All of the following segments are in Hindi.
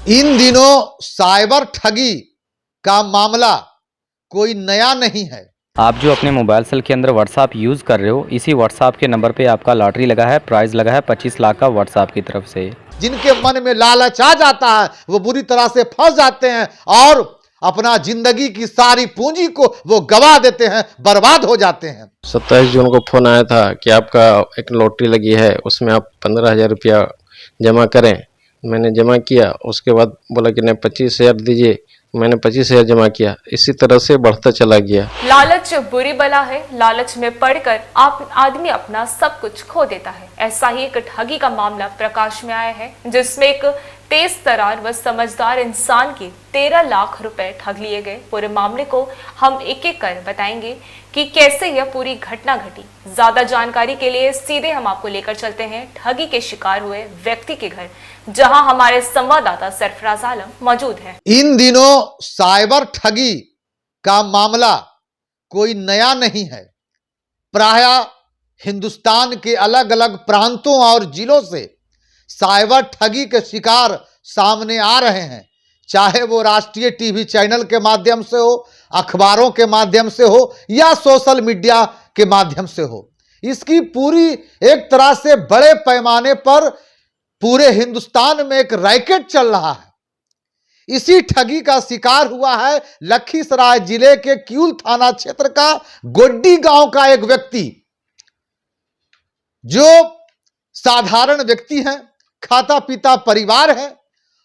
इन दिनों साइबर ठगी का मामला कोई नया नहीं है। आप जो अपने मोबाइल सेल के अंदर व्हाट्सएप यूज़ कर रहे हो, इसी व्हाट्सएप के नंबर पे आपका लॉटरी लगा है, प्राइज़ लगा है 25 लाख का व्हाट्सएप की तरफ से। जिनके मन में लालच आ जाता है वो बुरी तरह से फंस जाते हैं और अपना जिंदगी की सारी पूंजी को वो गवा देते हैं, बर्बाद हो जाते हैं। 27 जून को फोन आया था कि आपका एक लॉटरी लगी है, उसमें आप 15,000 रुपया जमा करें। मैंने जमा किया, उसके बाद बोला कि नहीं 25,000 दीजिए, मैंने 25,000 जमा किया। इसी तरह से बढ़ता चला गया। लालच बुरी बला है। लालच में पड़कर आदमी अपना सब कुछ खो देता है। ऐसा ही एक ठगी का मामला प्रकाश में आया है, जिसमें एक तेज तरार व समझदार इंसान के 13 लाख रुपए ठग लिए गए। पूरे मामले को हम एक एक कर बताएंगे कि कैसे यह पूरी घटना घटी। ज्यादा जानकारी के लिए सीधे हम आपको लेकर चलते हैं ठगी के शिकार हुए व्यक्ति के घर, जहां हमारे संवाददाता सरफराज आलम मौजूद है। इन दिनों साइबर ठगी का मामला कोई नया नहीं है। प्रायः हिंदुस्तान के अलग अलग प्रांतों और जिलों से साइबर ठगी के शिकार सामने आ रहे हैं, चाहे वो राष्ट्रीय टीवी चैनल के माध्यम से हो, अखबारों के माध्यम से हो या सोशल मीडिया के माध्यम से हो। इसकी पूरी एक तरह से बड़े पैमाने पर पूरे हिंदुस्तान में एक रैकेट चल रहा है। इसी ठगी का शिकार हुआ है लखीसराय जिले के क्यूल थाना क्षेत्र का गोड्डी गांव का एक व्यक्ति, जो साधारण व्यक्ति हैं, खाता पीता परिवार है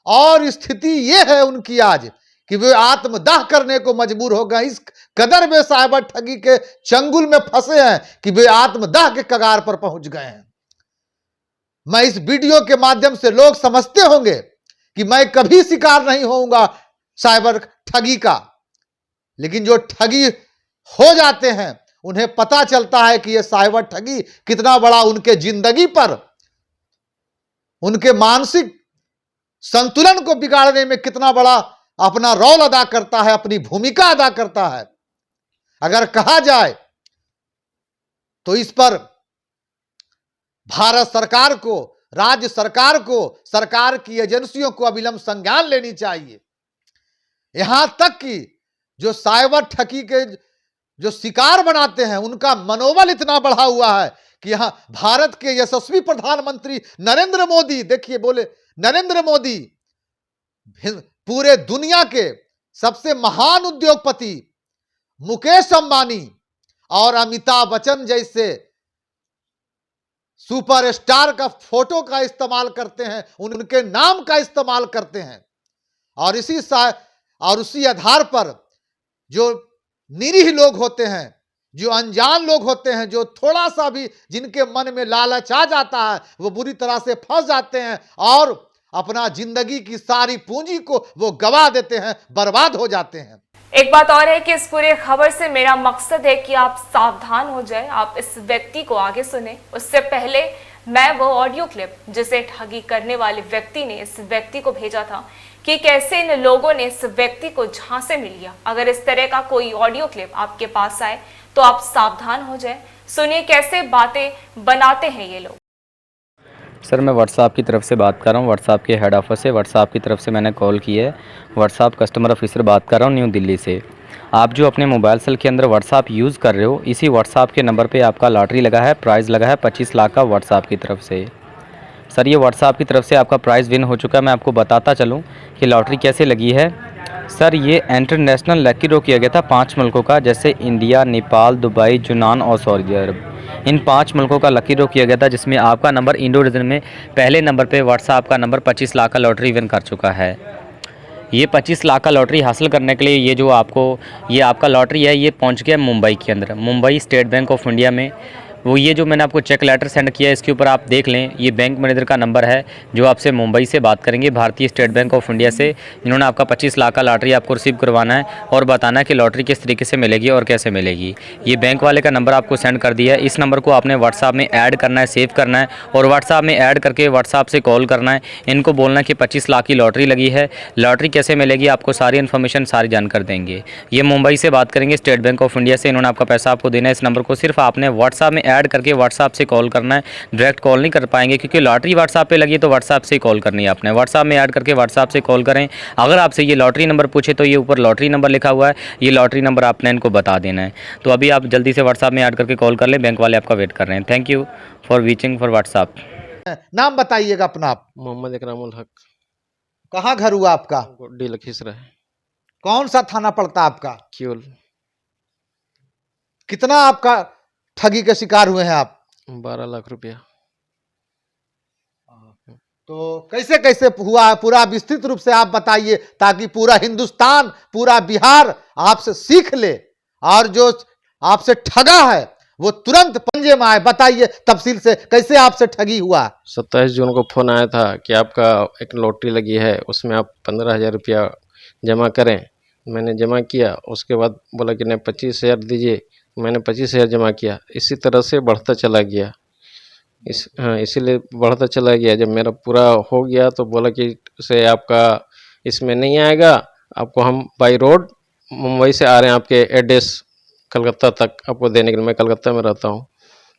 और स्थिति यह है उनकी आज कि वे आत्मदाह करने को मजबूर हो गए। इस कदर वे साइबर ठगी के चंगुल में फंसे हैं कि वे आत्मदाह के कगार पर पहुंच गए हैं। मैं इस वीडियो के माध्यम से लोग समझते होंगे कि मैं कभी शिकार नहीं होऊंगा साइबर ठगी का, लेकिन जो ठगी हो जाते हैं उन्हें पता चलता है कि यह साइबर ठगी कितना बड़ा उनके जिंदगी पर, उनके मानसिक संतुलन को बिगाड़ने में कितना बड़ा अपना रोल अदा करता है, अपनी भूमिका अदा करता है। अगर कहा जाए तो इस पर भारत सरकार को, राज्य सरकार को, सरकार की एजेंसियों को अविलंब संज्ञान लेनी चाहिए। यहां तक कि जो साइबर ठगी के जो शिकार बनाते हैं उनका मनोबल इतना बढ़ा हुआ है कि यहां भारत के यशस्वी प्रधानमंत्री नरेंद्र मोदी, देखिए बोले नरेंद्र मोदी, पूरे दुनिया के सबसे महान उद्योगपति मुकेश अंबानी और अमिताभ बच्चन जैसे सुपरस्टार का फोटो का इस्तेमाल करते हैं, उनके नाम का इस्तेमाल करते हैं। और उसी आधार पर जो निरीह लोग होते हैं, जो अनजान लोग होते हैं, जो थोड़ा सा भी जिनके मन में लालच आ जाता है वो बुरी तरह से फंस जाते हैं और अपना जिंदगी की सारी पूंजी को वो गवा देते हैं, बर्बाद हो जाते हैं। एक बात और है कि इस पूरे खबर से मेरा मकसद है कि आप सावधान हो जाए, आप इस व्यक्ति को आगे सुने। उससे पहले मैं वो ऑडियो क्लिप जिसे ठगी करने वाले व्यक्ति ने इस व्यक्ति को भेजा था कि कैसे इन लोगों ने इस व्यक्ति को झांसे में लिया। अगर इस तरह का कोई ऑडियो क्लिप आपके पास आए तो आप सावधान हो जाए। सुनिए कैसे बातें बनाते हैं ये लोग। सर, मैं व्हाट्सएप की तरफ से बात कर रहा हूँ, व्हाट्सएप के हेड ऑफिस से। व्हाट्सएप की तरफ से मैंने कॉल की है। व्हाट्सएप कस्टमर ऑफिसर बात कर रहा हूँ, न्यू दिल्ली से। आप जो अपने मोबाइल सेल के अंदर व्हाट्सएप यूज़ कर रहे हो, इसी व्हाट्सएप के नंबर पे आपका लॉटरी लगा है, प्राइज़ लगा है 25 लाख का व्हाट्सएप की तरफ से। सर, ये व्हाट्सएप की तरफ से आपका प्राइज़ विन हो चुका है। मैं आपको बताता चलूँ कि लॉटरी कैसे लगी है। सर, ये इंटरनेशनल लकी ड्रॉ किया गया था 5 मुल्कों का, जैसे इंडिया, नेपाल, दुबई, यूनान और सऊदी अरब। इन 5 मुल्कों का लकी ड्रॉ किया गया था, जिसमें आपका नंबर इंडो रीजन में पहले नंबर पे व्हाट्सएप का नंबर 25 लाख का लॉटरी विन कर चुका है। ये 25 लाख का लॉटरी हासिल करने के लिए ये आपका लॉटरी है, ये पहुंच गया मुंबई के अंदर, Mumbai state bank of India में। वो ये जो मैंने आपको चेक लेटर सेंड किया है, इसके ऊपर आप देख लें, ये बैंक मैनेजर का नंबर है जो आपसे मुंबई से बात करेंगे, भारतीय स्टेट बैंक ऑफ इंडिया से। इन्होंने आपका 25 लाख का लॉटरी आपको रिसीव करवाना है और बताना है कि लॉटरी किस तरीके से मिलेगी और कैसे मिलेगी। ये बैंक वाले का नंबर आपको सेंड कर दिया है। इस नंबर को आपने व्हाट्सएप में ऐड करना है, सेव करना है और व्हाट्सएप में ऐड करके व्हाट्सएप से कॉल करना है। इनको बोलना है कि 25 लाख की लॉटरी लगी है, लॉटरी कैसे मिलेगी, आपको सारी इन्फॉर्मेशन सारी जानकर देंगे। ये मुंबई से बात करेंगे, स्टेट बैंक ऑफ इंडिया से। इन्होंने आपका पैसा आपको देना है। इस नंबर को सिर्फ आपने व्हाट्सएप में ऐड करके व्हाट्सएप से कॉल करना है। डायरेक्ट कॉल नहीं कर पाएंगे क्योंकि लॉटरी व्हाट्सएप पे लगी है, तो व्हाट्सएप से ही कॉल करनी है आपने। व्हाट्सएप में ऐड करके व्हाट्सएप से कॉल करें। अगर आपसे ये लॉटरी नंबर पूछे तो ये ऊपर लॉटरी नंबर लिखा हुआ है, ये लॉटरी नंबर आपने इनको बता देना है। तो अभी आप जल्दी से व्हाट्सएप में ऐड करके कॉल कर लें, बैंक वाले आपका वेट कर रहे हैं। Thank you for reaching for WhatsApp. नाम बताइएगा अपना आप। मोहम्मद इकरामुल हक, कहाँ घर हुआ आपका? गोड्डी लखीसराय, कौन सा थाना पड़ता आपका? क्यूल। कितना आपका ठगी के शिकार हुए हैं आप? 12 लाख रुपया। तो कैसे कैसे हुआ है, पूरा विस्तृत रूप से आप बताइए, ताकि पूरा हिंदुस्तान, पूरा बिहार आपसे सीख ले और जो आपसे ठगा है वो तुरंत पंजे में आए। बताइए तफसील से, कैसे आपसे ठगी हुआ? 27 जून को फ़ोन आया था कि आपका एक लॉटरी लगी है, उसमें आप 15,000 रुपया जमा करें। मैंने जमा किया, उसके बाद बोला कि नहीं 25,000 दीजिए। मैंने 25,000 जमा किया। इसी तरह से बढ़ता चला गया, इसीलिए बढ़ता चला गया। जब मेरा पूरा हो गया तो बोला कि से आपका इसमें नहीं आएगा, आपको हम बाई रोड मुंबई से आ रहे हैं आपके एड्रेस कलकत्ता तक आपको देने के लिए। मैं कलकत्ता में रहता हूँ,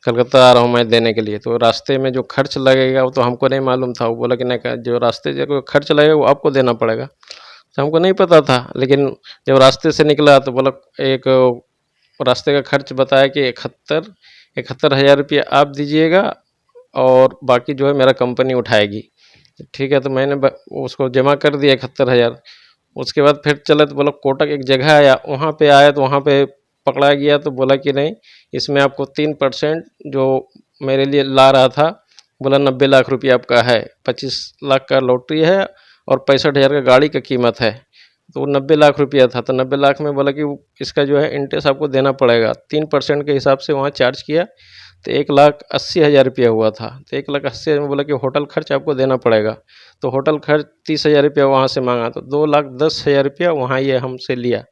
कलकत्ता आ रहा हूँ मैं देने के लिए। तो रास्ते में जो खर्च लगेगा वो तो हमको नहीं मालूम था। वो बोला कि नहीं, जो रास्ते जो खर्च लगेगा वो आपको देना पड़ेगा। तो हमको नहीं पता था, लेकिन जब रास्ते से निकला तो बोला एक रास्ते का खर्च बताया कि 71,000 रुपया आप दीजिएगा और बाकी जो है मेरा कंपनी उठाएगी। ठीक है, तो मैंने उसको जमा कर दिया 71,000। उसके बाद फिर चले तो बोला कोटक एक जगह आया, वहाँ पे आया तो वहाँ पे पकड़ा गया। तो बोला कि नहीं, इसमें आपको 3% जो मेरे लिए ला रहा था, बोला 90 लाख रुपया आपका है। 25 लाख का लॉटरी है और 65,000 का गाड़ी का कीमत है, तो वो 90 लाख रुपया था। तो 90 लाख में बोला कि इसका जो है इंटरेस्ट आपको देना पड़ेगा। 3% के हिसाब से वहाँ चार्ज किया, तो 1,80,000 रुपया हुआ था। तो 1,80,000 में बोला कि होटल खर्च आपको देना पड़ेगा। तो होटल खर्च 30,000 रुपया वहाँ से मांगा, तो 2,10,000 रुपया वहाँ ये हमसे लिया।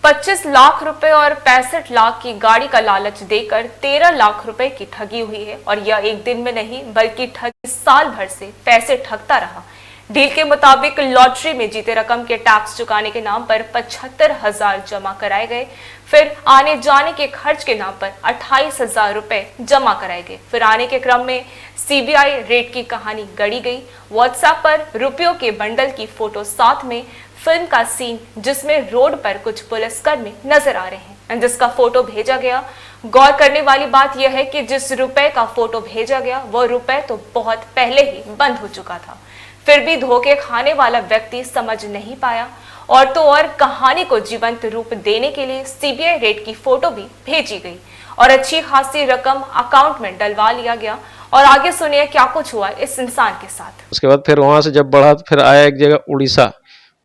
25 लाख रुपए और 65 लाख की गाड़ी का लालच देकर 13 लाख रुपए की ठगी हुई है। और यह एक दिन में नहीं बल्कि ठगी साल भर से पैसे ठगता रहा। डील के मुताबिक लॉटरी में जीते रकम के टैक्स चुकाने के नाम पर 75,000 जमा कराए गए। फिर आने जाने के खर्च के नाम पर 28,000 रुपए जमा कराए गए। फिर आने के क्रम में सीबीआई रेड की कहानी गढ़ी गई। व्हाट्सएप पर रुपयों के बंडल की फोटो, साथ में फिल्म का सीन जिसमें रोड पर कुछ पुलिसकर्मी नजर आ रहे हैं, जिसका फोटो भेजा गया। गौर करने वाली बात यह है कि जिस रुपए का फोटो भेजा गया वह रुपए तो बहुत पहले ही बंद हो चुका था। फिर भी धोखे खाने वाला व्यक्ति समझ नहीं पाया, और तो और कहानी को जीवंत रूप देने के लिए सीबीआई रेड की फोटो भी भेजी गई और अच्छी खासी रकम अकाउंट में डलवा लिया गया। और आगे सुनिए क्या कुछ हुआ इस इंसान के साथ। उसके बाद फिर वहाँ से जब बढ़ा तो फिर आया एक जगह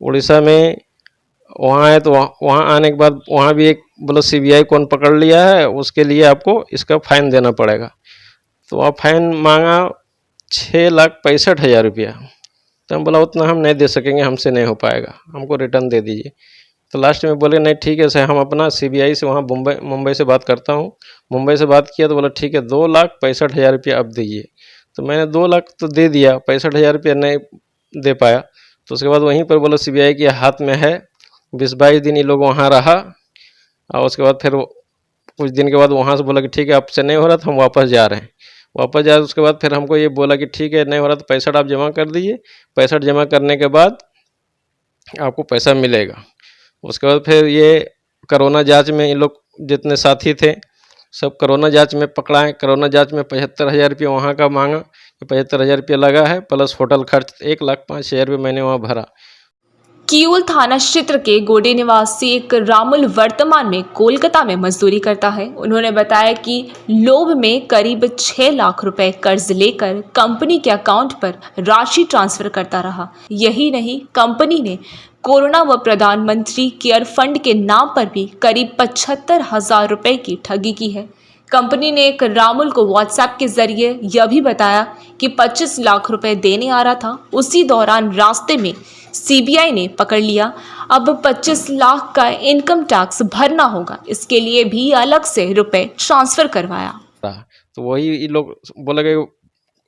उड़ीसा में। वहाँ आए तो वहाँ आने के बाद वहाँ भी एक बोला सीबीआई कौन पकड़ लिया है, उसके लिए आपको इसका फाइन देना पड़ेगा। तो वहाँ फाइन मांगा 6,65,000 रुपया। तो हम बोला उतना हम नहीं दे सकेंगे, हमसे नहीं हो पाएगा, हमको रिटर्न दे दीजिए। तो लास्ट में बोले नहीं ठीक है सर, हम अपना सीबीआई से वहाँ मुंबई से बात करता हूँ। मुंबई से बात किया तो बोला ठीक है 2,65,000 रुपया अब दीजिए। तो मैंने 2 लाख तो दे दिया, 65,000 रुपया नहीं दे पाया। तो उसके बाद वहीं पर बोला सीबीआई के हाथ में है। 20-22 दिन ये लोग वहाँ रहा, और उसके बाद फिर कुछ दिन के बाद वहाँ से बोला कि ठीक है आपसे नहीं हो रहा तो हम वापस जा रहे हैं। वापस जाए उसके बाद फिर हमको ये बोला कि ठीक है नहीं हो रहा तो 65 आप जमा कर दीजिए। 65 जमा करने के बाद आपको पैसा मिलेगा। उसके बाद फिर ये कोरोना जांच में ये लोग जितने साथी थे सब कोरोना जांच में पकड़ाए। कोरोना जांच में 75,000 रुपये वहाँ का मांगा, 75,000 रुपये लगा है, प्लस होटल खर्च 1,05,000 रुपये मैंने वहाँ भरा। किऊल थाना क्षेत्र के गोडे निवासी एक रामुल वर्तमान में कोलकाता में मजदूरी करता है। उन्होंने बताया कि लोभ में करीब 6 लाख रुपए कर्ज लेकर कंपनी के अकाउंट पर राशि ट्रांसफर करता रहा। यही नहीं, कंपनी ने कोरोना व प्रधानमंत्री केयर फंड के नाम पर भी करीब 75,000 रुपए की ठगी की है। कंपनी ने एक रामुल को व्हाट्सएप के जरिए यह भी बताया कि 25 लाख रुपए देने आ रहा था। उसी दौरान रास्ते में सीबीआई ने पकड़ लिया। अब 25 लाख का इनकम टैक्स भरना होगा, इसके लिए भी अलग से रुपए ट्रांसफर करवाया। तो वही ये लोग बोला कि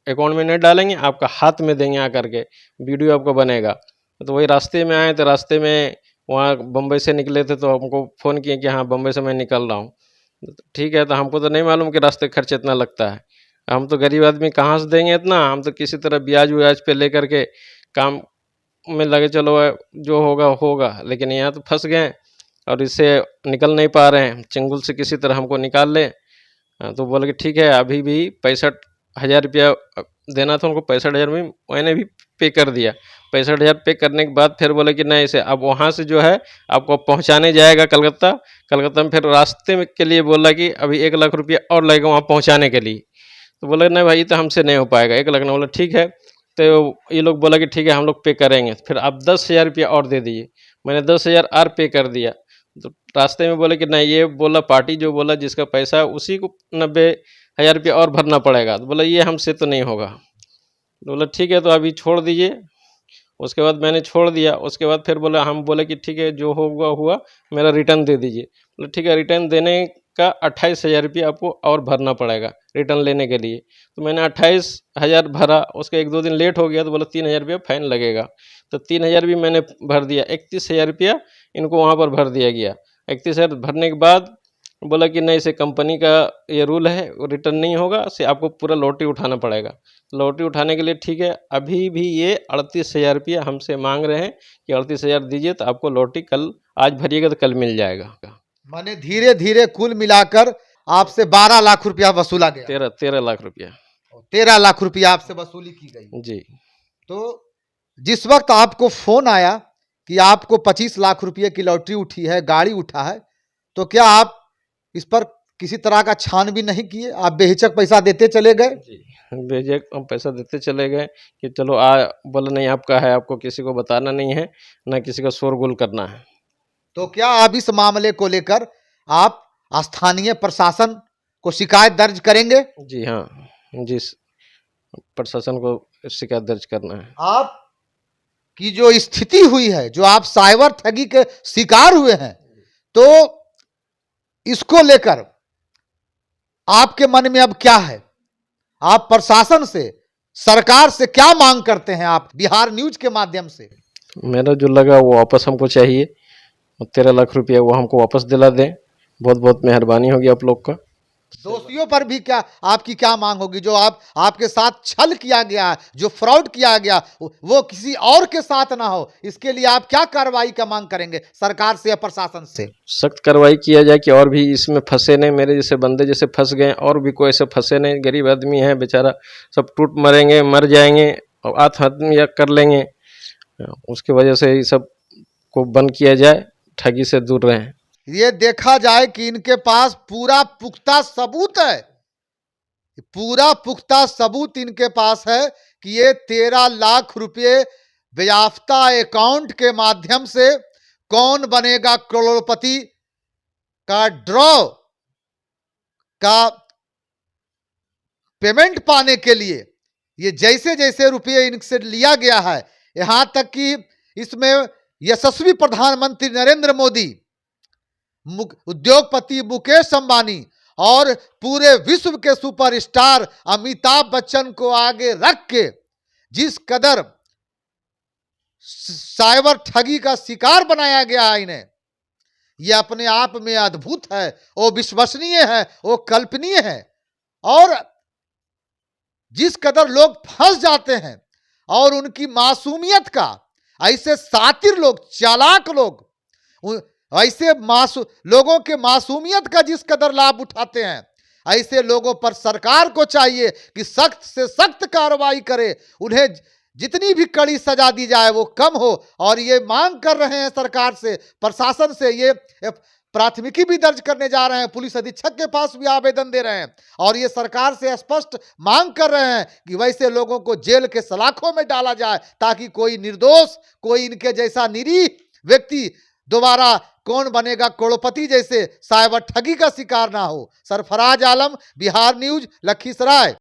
अकाउंट में नहीं डालेंगे, आपका हाथ में देंगे आकर के, वीडियो आपका बनेगा। तो वही रास्ते में आए, तो रास्ते में वहाँ बम्बई से निकले थे तो हमको फ़ोन किए कि हाँ बम्बई से मैं निकल रहा हूँ। ठीक है, तो हमको तो नहीं मालूम कि रास्ते खर्च इतना लगता है। हम तो गरीब आदमी कहाँ से देंगे इतना, हम तो किसी तरह ब्याज व्याज पे लेकर के काम में लगे चलो, जो होगा होगा। लेकिन यहाँ तो फंस गए और इससे निकल नहीं पा रहे हैं, चंगुल से किसी तरह हमको निकाल ले। तो बोले कि ठीक है, अभी भी 65,000 रुपया देना था उनको, 65,000 में मैंने भी पे कर दिया। 65,000 पे करने के बाद फिर बोले कि नहीं, इसे अब वहाँ से जो है आपको पहुँचाने जाएगा कलकत्ता। कलकत्ता में फिर रास्ते में के लिए बोला कि अभी 1 लाख रुपया और लगेगा वहाँ पहुँचाने के लिए। तो बोला नहीं भाई, तो हमसे नहीं हो पाएगा 1 लाख। ना बोला ठीक है। तो ये लोग बोला कि ठीक है, हम लोग पे करेंगे, फिर आप 10,000 रुपया और दे दीजिए। मैंने 10,000 और पे कर दिया। तो रास्ते में बोले कि नहीं, ये बोला पार्टी जो बोला जिसका पैसा है उसी को 90,000 रुपया और भरना पड़ेगा। तो बोला ये हमसे तो नहीं होगा। तो बोला ठीक है, तो अभी छोड़ दीजिए। उसके बाद मैंने छोड़ दिया। उसके बाद फिर बोला, हम बोले कि ठीक है, जो होगा हुआ, मेरा रिटर्न दे दीजिए। बोले ठीक है, रिटर्न देने का 28,000 रुपया आपको और भरना पड़ेगा रिटर्न लेने के लिए। तो मैंने 28,000 भरा। उसके 1-2 दिन लेट हो गया तो बोला 3,000 रुपया फाइन लगेगा। तो 3,000 भी मैंने भर दिया। 31,000 रुपया इनको वहाँ पर भर दिया गया। 31,000 भरने के बाद बोला कि नहीं, इसे कंपनी का ये रूल है, रिटर्न नहीं होगा, से आपको पूरा लौटी उठाना पड़ेगा। लौटी उठाने के लिए ठीक है, अभी भी ये 38,000 रुपया हमसे मांग रहे हैं कि 38,000 दीजिए तो आपको लौटी कल, आज भरिएगा तो कल मिल जाएगा। माने धीरे धीरे कुल मिलाकर आपसे 12 लाख रुपया वसूला गया। 13 लाख रुपया। 13 लाख रुपया आपसे वसूली की गई जी। तो जिस वक्त आपको फोन आया कि आपको 25 लाख रुपये की लॉटरी उठी है, गाड़ी उठा है, तो क्या आप इस पर किसी तरह का छानबीन नहीं किए? आप बेहिचक पैसा देते चले गए? जी, बेझिझक हम पैसा देते चले गए कि चलो बोला नहीं आपका है, आपको किसी को बताना नहीं है, ना किसी का शोरगुल करना है। तो क्या आप इस मामले को लेकर आप स्थानीय प्रशासन को शिकायत दर्ज करेंगे? जी हाँ, जी, प्रशासन को शिकायत दर्ज करना है। आप की जो स्थिति हुई है, जो आप साइबर ठगी के शिकार हुए हैं, तो इसको लेकर आपके मन में अब क्या है? आप प्रशासन से, सरकार से क्या मांग करते हैं आप बिहार न्यूज के माध्यम से? मेरा जो लगा वो वापस हमको चाहिए, 13 लाख रुपया वो हमको वापस दिला दें। बहुत बहुत मेहरबानी होगी आप लोग का। दोषियों पर भी क्या आपकी क्या मांग होगी? जो आपके साथ छल किया गया है, जो फ्रॉड किया गया, वो किसी और के साथ ना हो, इसके लिए आप क्या कार्रवाई का मांग करेंगे सरकार से या प्रशासन से? सख्त कार्रवाई किया जाए कि और भी इसमें फंसे नहीं, मेरे जैसे बंदे जैसे फंस गए और भी कोई ऐसे फंसे नहीं। गरीब आदमी है बेचारा, सब टूट मरेंगे, मर जाएंगे और आत्महत्या कर लेंगे। उसकी वजह से ये सब को बंद किया जाए, ठगी से दूर रहें। ये देखा जाए कि इनके पास पूरा पुख्ता सबूत है, पूरा पुख्ता सबूत इनके पास है कि ये 13 लाख रुपए बेयाफ्ता अकाउंट के माध्यम से कौन बनेगा करोड़पति का ड्रॉ का पेमेंट पाने के लिए ये जैसे जैसे रुपये इनसे लिया गया है, यहां तक कि इसमें यशस्वी प्रधानमंत्री नरेंद्र मोदी, उद्योगपति मुकेश अंबानी और पूरे विश्व के सुपरस्टार अमिताभ बच्चन को आगे रख के जिस कदर साइबर ठगी का शिकार बनाया गया है इन्हें, यह अपने आप में अद्भुत है, वो विश्वसनीय है, वो कल्पनीय है। और जिस कदर लोग फंस जाते हैं और उनकी मासूमियत का, ऐसे सातिर लोग, चालाक लोग ऐसे लोगों के मासूमियत का जिस कदर लाभ उठाते हैं, ऐसे लोगों पर सरकार को चाहिए कि सख्त से सख्त कार्रवाई करे, उन्हें जितनी भी कड़ी सजा दी जाए वो कम हो। और ये मांग कर रहे हैं सरकार से, प्रशासन से, ये प्राथमिकी भी दर्ज करने जा रहे हैं, पुलिस अधीक्षक के पास भी आवेदन दे रहे हैं और ये सरकार से स्पष्ट मांग कर रहे हैं कि वैसे लोगों को जेल के सलाखों में डाला जाए, ताकि कोई निर्दोष, कोई इनके जैसा निरीह व्यक्ति दोबारा कौन बनेगा करोड़पति जैसे साइबर ठगी का शिकार ना हो। सरफराज आलम, बिहार न्यूज, लखीसराय।